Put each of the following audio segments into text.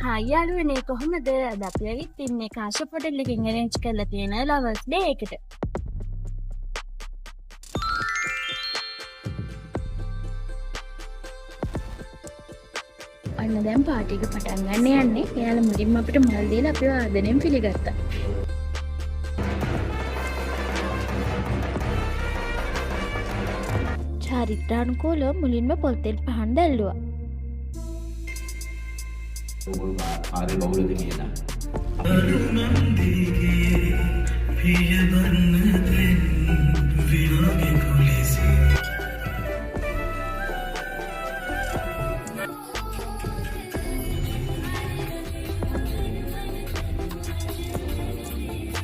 Hi යාළුවනේ කොහොමද? අද අපි ඇවිත් ඉන්නේ කාශ්‍යප හොටෙල් එකකින් arrange කරලා තියෙන ලවර්ස් ඩේ එකට. අන්න දැන් පාටි එක පටන් ගන්න යන්නේ. එයාලා මුලින්ම අපිට මල් දීලා අපිව ආදරෙන් පිළිගත්තා. චාරිත්‍රානුකූලව මුලින්ම පොල්තෙල් පහන් දැල්ලුවා. ආරේ බවුලද කියලා.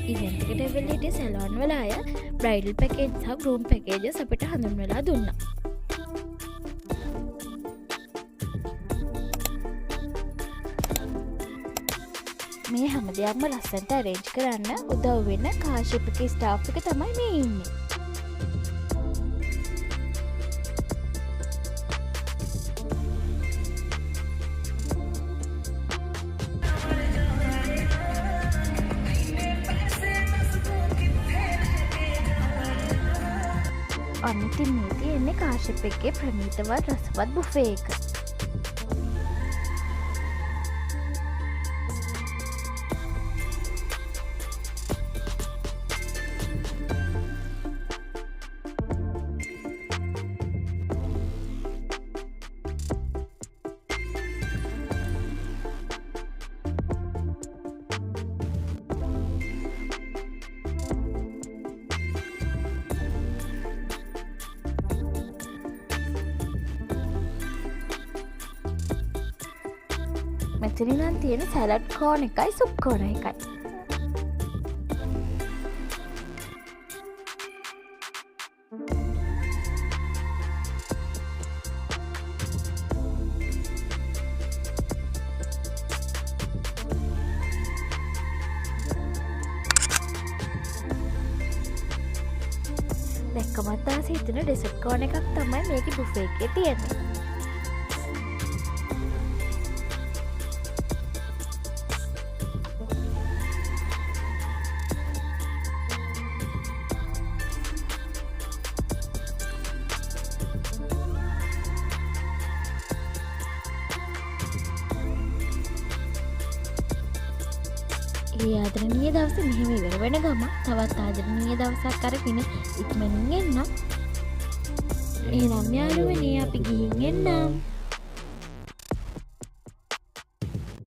ඉවෙන්ට් එකට ඇවිල්ලා හිටිය සැලොන් වල අය බ්‍රයිඩල් පැකේජ් සහ ගෲම් පැකේජස් අපිට හඳුන්වලා දුන්නා. මේ හැම දෙයක්ම ලස්සනට arrange කරන්න උදව් වෙන කාශ්‍යපගේ ස්ටාෆ් එක තමයි මේ ඉන්නේ. අනිතින් මේ තියෙන්නේ කාශ්‍යපගේ ප්‍රණීතවත් රසවත් බුෆේ එක. මෙතන නම් තියෙන සැලඩ් කෝන් එකයි සුප් කෝන් එකයි. දැක්කමත් ආස හිතෙන ඩෙසර්ට් කෝන් එකක් තමයි මේකේ බුෆේ එකේ තියෙන්නේ. ඒ ආදරණීය දවස මෙහෙම ඉවර වෙන ගම තවත් ආදරණීය දවසක් අරගෙන ඉක්මනින් එන්නම්. එහෙනම් යාළුවනේ අපි ගිහින් එන්නම්.